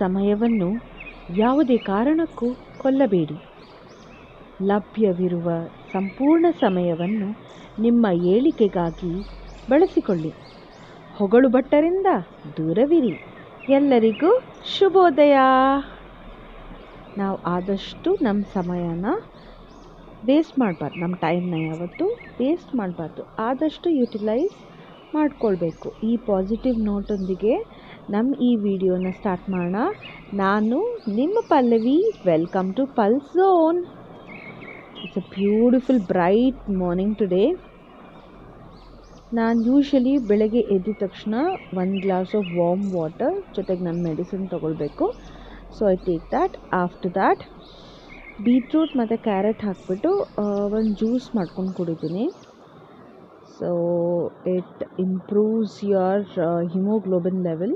ಸಮಯವನ್ನು ಯಾವುದೇ ಕಾರಣಕ್ಕೂ ಕೊಲ್ಲಬೇಡಿ. ಲಭ್ಯವಿರುವ ಸಂಪೂರ್ಣ ಸಮಯವನ್ನು ನಿಮ್ಮ ಏಳಿಗೆಗಾಗಿ ಬಳಸಿಕೊಳ್ಳಿ. ಹೊಗಳು ಭಟ್ಟರಿಂದ ದೂರವಿರಿ. ಎಲ್ಲರಿಗೂ ಶುಭೋದಯ. ನಾವು ಆದಷ್ಟು ನಮ್ಮ ಸಮಯನ ವೇಸ್ಟ್ ಮಾಡಬಾರ್ದು, ನಮ್ಮ ಟೈಮ್ನ ಯಾವತ್ತೂ ವೇಸ್ಟ್ ಮಾಡಬಾರ್ದು, ಆದಷ್ಟು ಯುಟಿಲೈಸ್ ಮಾಡಿಕೊಳ್ಬೇಕು. ಈ ಪಾಸಿಟಿವ್ ನೋಟೊಂದಿಗೆ ನಮ್ಮ ಈ ವಿಡಿಯೋನ ಸ್ಟಾರ್ಟ್ ಮಾಡೋಣ. ನಾನು ನಿಮ್ಮ Pallavi. Welcome to pulse zone. It's a beautiful bright morning today. ನಾನು ಯೂಶ್ವಲಿ ಬೆಳಗ್ಗೆ ಎದ್ದ ತಕ್ಷಣ 1 ಗ್ಲಾಸ್ ಆಫ್ ವಾರ್ಮ್ ವಾಟರ್ ಜೊತೆಗೆ ನನ್ನ ಮೆಡಿಸಿನ್ ತೊಗೊಳ್ಬೇಕು. So I take that. After that beetroot ಮತ್ತು ಕ್ಯಾರೆಟ್ ಹಾಕ್ಬಿಟ್ಟು ಒಂದು ಜ್ಯೂಸ್ ಮಾಡ್ಕೊಂಡು ಕುಡಿತೀನಿ. So it improves your haemoglobin level.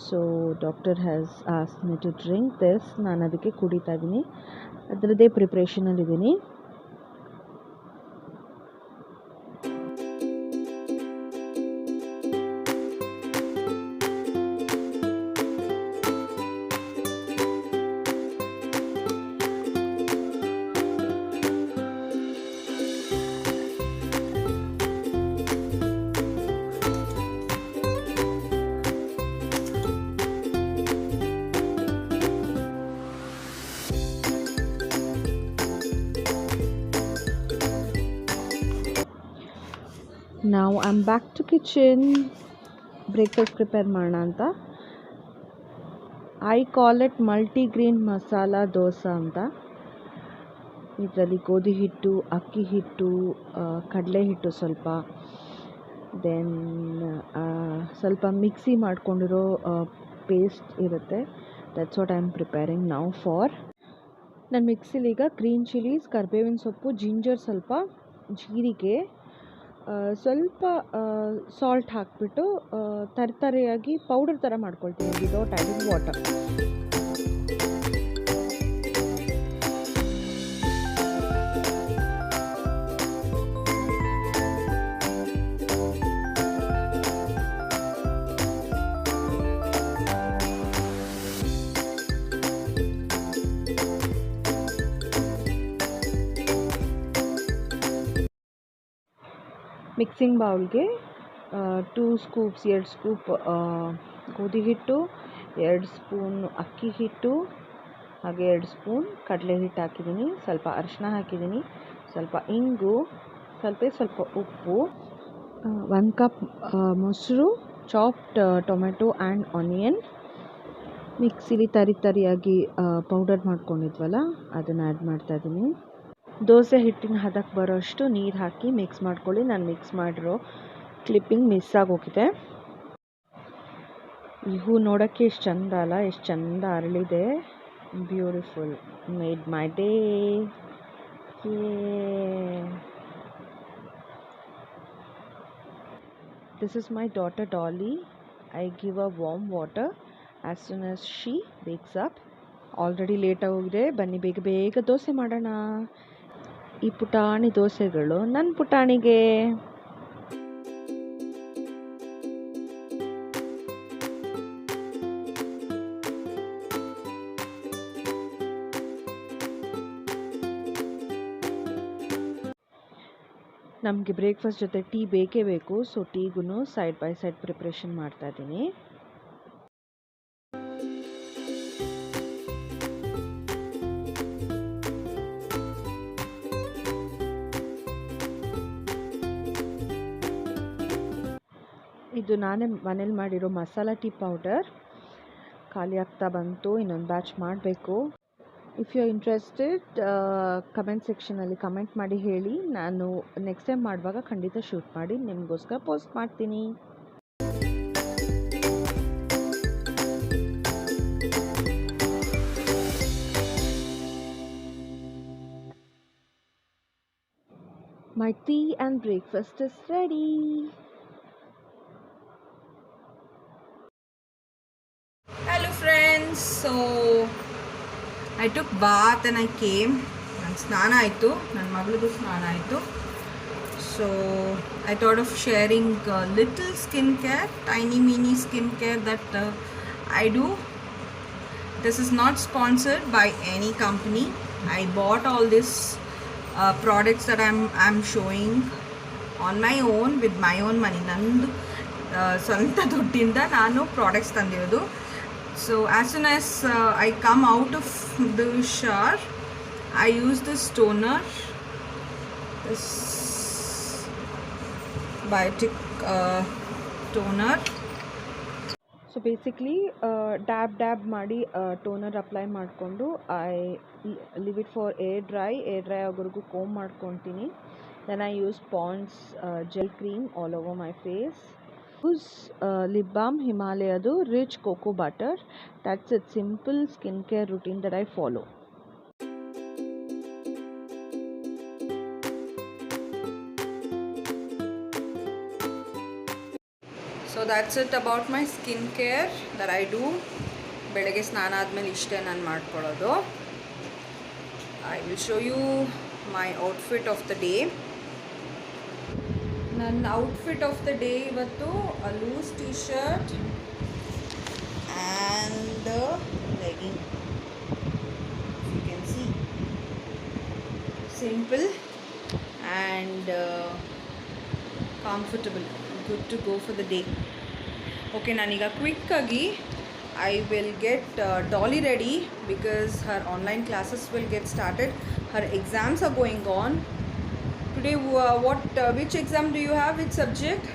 So doctor has asked me to drink this. ನಾನು ಅದಕ್ಕೆ ಕುಡಿತಾ ಇದ್ದೀನಿ. ಅದರದ್ದೇ ಪ್ರಿಪ್ರೇಷನಲ್ಲಿದ್ದೀನಿ. Now I'm back to kitchen. Breakfast prepare ಮಾಡೋಣ ಅಂತ. I call it multi-grain masala dosa ಅಂತ. ಇದರಲ್ಲಿ ಗೋಧಿ ಹಿಟ್ಟು, ಅಕ್ಕಿ ಹಿಟ್ಟು, ಕಡಲೆ ಹಿಟ್ಟು ಸ್ವಲ್ಪ, ದೆನ್ ಸ್ವಲ್ಪ ಮಿಕ್ಸಿ ಮಾಡ್ಕೊಂಡಿರೋ ಪೇಸ್ಟ್ ಇರುತ್ತೆ. That's what I am preparing now for. ನಾನು ಮಿಕ್ಸಿಲಿ ಈಗ ಗ್ರೀನ್ ಚಿಲ್ಲೀಸ್, ಕರಿಬೇವಿನ ಸೊಪ್ಪು, ಜಿಂಜರ್, ಸ್ವಲ್ಪ ಜೀರಿಗೆ, ಸ್ವಲ್ಪ ಸಾಲ್ಟ್ ಹಾಕಿಬಿಟ್ಟು ತರತರಿಯಾಗಿ ಪೌಡರ್ ಥರ ಮಾಡ್ಕೊಳ್ತೀನಿ ವಿದೌಟ್ ಆ್ಯಡಿಂಗ್ ವಾಟರ್. ಮಿಕ್ಸಿಂಗ್ ಬೌಲ್ಗೆ 2 ಸ್ಕೂಪ್ಸ್ 2 ಸ್ಕೂಪ್ ಗೋಧಿ ಹಿಟ್ಟು, 2 ಸ್ಪೂನ್ ಅಕ್ಕಿ ಹಿಟ್ಟು, ಹಾಗೆ 2 ಸ್ಪೂನ್ ಕಡಲೆ ಹಿಟ್ಟು ಹಾಕಿದ್ದೀನಿ. ಸ್ವಲ್ಪ ಅರಿಶಿನ ಹಾಕಿದ್ದೀನಿ, ಸ್ವಲ್ಪ ಇಂಗು, ಸ್ವಲ್ಪ ಉಪ್ಪು, 1 ಕಪ್ ಮೊಸರು, ಚಾಪ್ಡ್ ಟೊಮೆಟೊ ಆ್ಯಂಡ್ ಆನಿಯನ್. ಮಿಕ್ಸಿಲಿ ತರಿಯಾಗಿ ಪೌಡರ್ ಮಾಡ್ಕೊಂಡಿದ್ವಲ್ಲ ಅದನ್ನು ಆ್ಯಡ್ ಮಾಡ್ತಾಯಿದ್ದೀನಿ. ದೋಸೆ ಹಿಟ್ಟಿನ ಹದಕ್ಕೆ ಬರೋಷ್ಟು ನೀರು ಹಾಕಿ ಮಿಕ್ಸ್ ಮಾಡ್ಕೊಳ್ಳಿ. ನಾನು ಮಿಕ್ಸ್ ಮಾಡಿರೋ ಕ್ಲಿಪ್ಪಿಂಗ್ ಮಿಸ್ ಆಗೋಗಿದೆ. ಈ ಹೂ ನೋಡೋಕ್ಕೆ ಎಷ್ಟು ಚಂದ ಅಲ್ಲ, ಎಷ್ಟು ಚಂದ ಅರಳಿದೆ. Beautiful. Made my day. This is my daughter Dolly. I give a warm water as soon as she wakes up. Already late ಆಗೋಗಿದೆ. ಬನ್ನಿ ಬೇಗ ಬೇಗ ದೋಸೆ ಮಾಡೋಣ. ಈ ಪುಟಾಣಿ ದೋಸೆಗಳು ನನ್ನ ಪುಟಾಣಿಗೆ. ನಮಗೆ ಬ್ರೇಕ್ಫಾಸ್ಟ್ ಜೊತೆ ಟೀ ಬೇಕೇ ಬೇಕು. ಸೊ ಟೀಗೂ ಸೈಡ್ ಬೈ ಸೈಡ್ ಪ್ರಿಪ್ರೇಷನ್ ಮಾಡ್ತಾ ಇದ್ದೀನಿ. ಇದು ನಾನೇ ಮನೇಲಿ ಮಾಡಿರೋ ಮಸಾಲ ಟೀ ಪೌಡರ್ ಖಾಲಿ ಆಗ್ತಾ ಬಂತು. ಇನ್ನೊಂದು ಬ್ಯಾಚ್ ಮಾಡಬೇಕು. If you are interested comment ಸೆಕ್ಷನಲ್ಲಿ ಕಮೆಂಟ್ ಮಾಡಿ ಹೇಳಿ. ನಾನು ನೆಕ್ಸ್ಟ್ ಟೈಮ್ ಮಾಡುವಾಗ ಖಂಡಿತ ಶೂಟ್ ಮಾಡಿ ನಿಮಗೋಸ್ಕರ ಪೋಸ್ಟ್ ಮಾಡ್ತೀನಿ. My tea and breakfast is ready. Hello friends, so I took bath and I came. ನನ್ನ ಸ್ನಾನ ಆಯಿತು, ನನ್ನ ಮಗಳದು ಸ್ನಾನ ಆಯಿತು. So I thought of sharing little skincare, tiny mini skincare that I do. This is not sponsored by any company. I bought all this products that I'm showing on my own with my own money. ನಂದು ಸ್ವಂತ ದುಡ್ಡಿಂದ ನಾನು products ತಂದಿರೋದು. So as soon as I come out of the shower, I use this toner, this biotic toner. So basically dab ಮಾಡಿ toner apply ಮಾಡಿಕೊಂಡು I leave it for air dry ಆಗೋವರೆಗೂ ಕೋಮ್ ಮಾಡ್ಕೊತೀನಿ. Then I use Pond's gel cream all over my face. Use lip balm ಹಿಮಾಲಯದು rich cocoa butter. That's it, simple skin care routine that I follow. So that's it about my skincare that I do. ಬೆಳಗ್ಗೆ ಸ್ನಾನ ಆದಮೇಲೆ ಇಷ್ಟೇ ನಾನು ಮಾಡ್ಕೊಳ್ಳೋದು. I will show you my outfit of the day. ನನ್ನ outfit of the day ಇವತ್ತು loose T shirt and legging. You can see simple and comfortable, good to go for the day. Okay, ನಾನೀಗ ಕ್ವಿಕ್ಕಾಗಿ I will get Dolly ready because her online classes will get started. Her exams are going on. Today, which exam do you have? Which subject?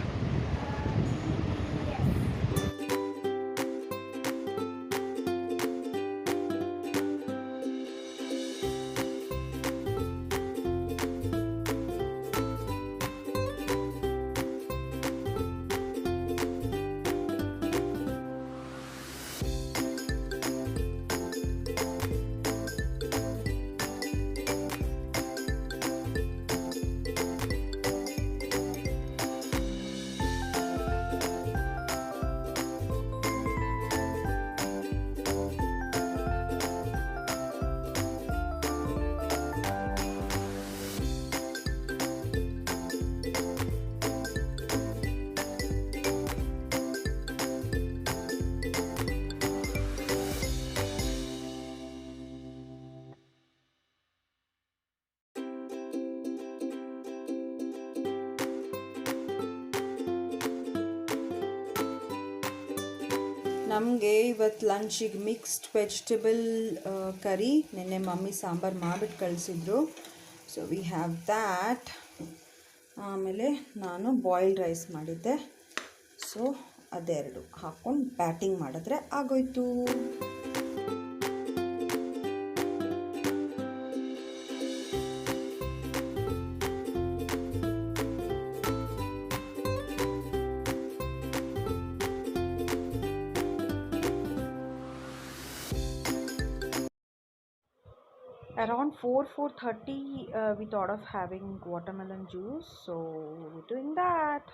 ನಮಗೆ ಇವತ್ತು ಲಂಚಿಗೆ mixed vegetable ಕರಿ. ನಿನ್ನೆ mummy sambar ಮಾಡಿಬಿಟ್ಟು ಕಳಿಸಿದ್ರು. So we have that. ಆಮೇಲೆ ನಾನು boiled rice ಮಾಡಿದ್ದೆ. So ಅದೆರಡು ಹಾಕ್ಕೊಂಡು ಬ್ಯಾಟಿಂಗ್ ಮಾಡಿದ್ರೆ ಆಗೋಯ್ತು. Around 4:30 we thought of having watermelon juice, so we're doing that.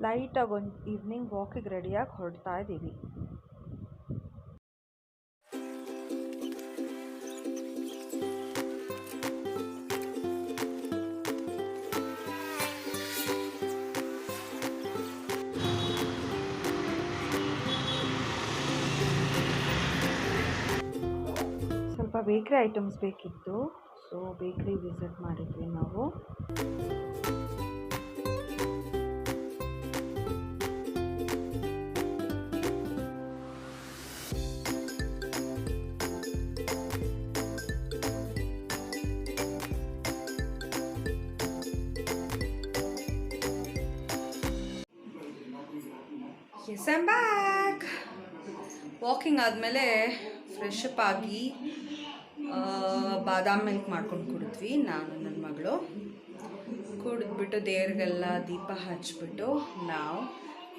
ಲೈಟಾಗಿ ಒಂದು ಈವ್ನಿಂಗ್ ವಾಕಿಗೆ ರೆಡಿಯಾಗಿ ಹೊರಡ್ತಾ ಇದ್ದೀವಿ. ಸ್ವಲ್ಪ ಬೇಕ್ರಿ ಐಟಮ್ಸ್ ಬೇಕಿತ್ತು, ಸೊ ಬೇಕ್ರಿ ವಿಸಿಟ್ ಮಾಡಿದ್ವಿ ನಾವು. Yes, I'm back. ವಾಕಿಂಗ್ ಆದಮೇಲೆ ಫ್ರೆಶ್ ಅಪ್ ಆಗಿ ಬಾದಾಮ್ ಮಿಲ್ಕ್ ಮಾಡ್ಕೊಂಡು ಕುಡಿದ್ವಿ ನಾನು ನನ್ನ ಮಗಳು. ಕುಡಿದ್ಬಿಟ್ಟು ದೇವ್ರಿಗೆಲ್ಲ ದೀಪ ಹಚ್ಬಿಟ್ಟು ನಾವು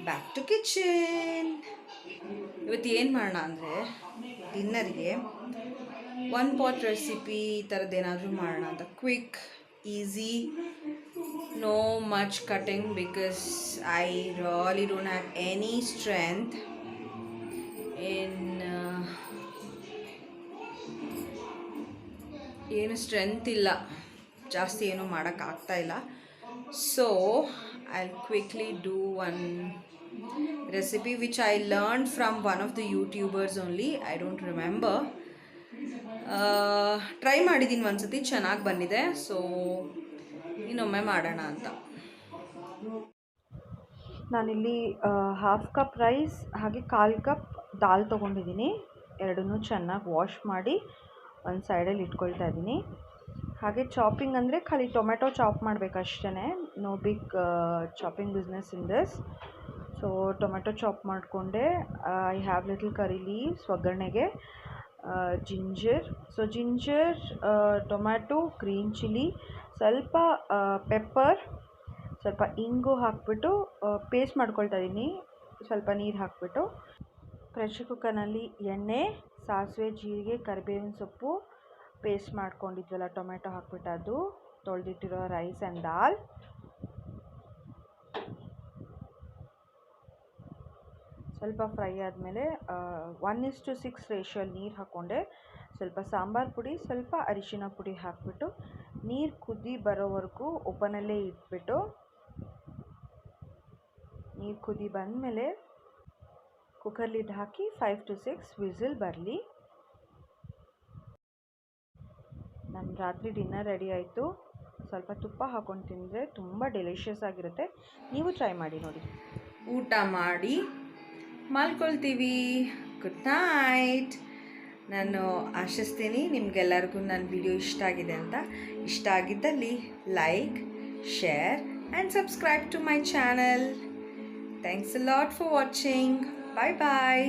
ಬ್ಯಾಕ್ ಟು ಕಿಚನ್. ಇವತ್ತು ಏನು ಮಾಡೋಣ ಅಂದರೆ ಡಿನ್ನರ್ಗೆ 1 ಪಾಟ್ ರೆಸಿಪಿ ಈ ಥರದ್ದೇನಾದರೂ ಮಾಡೋಣ ಅಂತ quick easy, no much cutting because I really don't have any strength in ಏನು ಸ್ಟ್ರೆಂತ್ ಇಲ್ಲ, ಜಾಸ್ತಿ ಏನು ಮಾಡೋಕ್ಕಾಗ್ತಾ ಇಲ್ಲ. So I quickly do one recipe which I learn from one of the YouTubers only. I don't remember. Try ಮಾಡಿದ್ದೀನಿ ಒಂದ್ಸತಿ, ಚೆನ್ನಾಗಿ ಬಂದಿದೆ. So ಇನ್ನೊಮ್ಮೆ ಮಾಡೋಣ ಅಂತ. ನಾನಿಲ್ಲಿ 1/2 ಕಪ್ ರೈಸ್ ಹಾಗೆ 1/4 ಕಪ್ ದಾಲ್ ತೊಗೊಂಡಿದ್ದೀನಿ. ಎರಡನ್ನೂ ಚೆನ್ನಾಗಿ ವಾಶ್ ಮಾಡಿ ಒಂದು ಸೈಡಲ್ಲಿ ಇಟ್ಕೊಳ್ತಾ ಇದ್ದೀನಿ. ಹಾಗೆ ಚಾಪಿಂಗ್ ಅಂದರೆ ಖಾಲಿ ಟೊಮೆಟೊ ಚಾಪ್ ಮಾಡಬೇಕಷ್ಟೇ, no big chopping business in this. So tomato chop ಮಾಡಿಕೊಂಡೆ. I have little curry leaves ಒಗ್ಗರಣೆಗೆ, ginger. So ginger, tomato, green chilli, ಸ್ವಲ್ಪ ಪೆಪ್ಪರ್, ಸ್ವಲ್ಪ ಇಂಗು ಹಾಕ್ಬಿಟ್ಟು ಪೇಸ್ಟ್ ಮಾಡ್ಕೊಳ್ತಾ ಇದ್ದೀನಿ. ಸ್ವಲ್ಪ ನೀರು ಹಾಕ್ಬಿಟ್ಟು ಪ್ರೆಷರ್ ಕುಕ್ಕರ್ನಲ್ಲಿ ಎಣ್ಣೆ, ಸಾಸಿವೆ, ಜೀರಿಗೆ, ಕರಿಬೇವಿನ ಸೊಪ್ಪು, ಪೇಸ್ಟ್ ಮಾಡ್ಕೊಂಡಿದ್ವಲ್ಲ ಟೊಮೆಟೊ ಹಾಕ್ಬಿಟ್ಟು ಅದು, ತೊಳೆದಿಟ್ಟಿರೋ ರೈಸ್ ಆ್ಯಂಡ್ ದಾಲ್, ಸ್ವಲ್ಪ ಫ್ರೈ ಆದಮೇಲೆ 1:6 ರೇಷಿಯೋಲ್ಲಿ ನೀರು ಹಾಕ್ಕೊಂಡೆ. ಸ್ವಲ್ಪ ಸಾಂಬಾರು ಪುಡಿ, ಸ್ವಲ್ಪ ಅರಿಶಿನ ಪುಡಿ ಹಾಕ್ಬಿಟ್ಟು ನೀರು ಕುದಿ ಬರೋವರೆಗೂ ಓಪನಲ್ಲೇ ಇಟ್ಬಿಟ್ಟು, ನೀರು ಕುದಿ ಬಂದಮೇಲೆ cooker lid hockey 5 to 6 whistle ಬರಲಿ. ನಮ್ಮ ರಾತ್ರಿ ಡಿನ್ನರ್ ರೆಡಿ ಆಯಿತು. ಸ್ವಲ್ಪ ತುಪ್ಪ ಹಾಕ್ಕೊಂಡು ತಿಂದರೆ ತುಂಬ ಡೆಲಿಷಿಯಸ್ ಆಗಿರುತ್ತೆ. ನೀವು ಟ್ರೈ ಮಾಡಿ ನೋಡಿ. ಊಟ ಮಾಡಿ ಮಲ್ಕೊಳ್ತೀವಿ. Good night. ನಾನು ಆಶಿಸ್ತೀನಿ ನಿಮಗೆಲ್ಲರಿಗೂ ನನ್ನ ವಿಡಿಯೋ ಇಷ್ಟ ಆಗಿದೆ ಅಂತ. ಇಷ್ಟ ಆಗಿದ್ದಲ್ಲಿ like, share and subscribe to my channel. Thanks a lot for watching. Bye bye.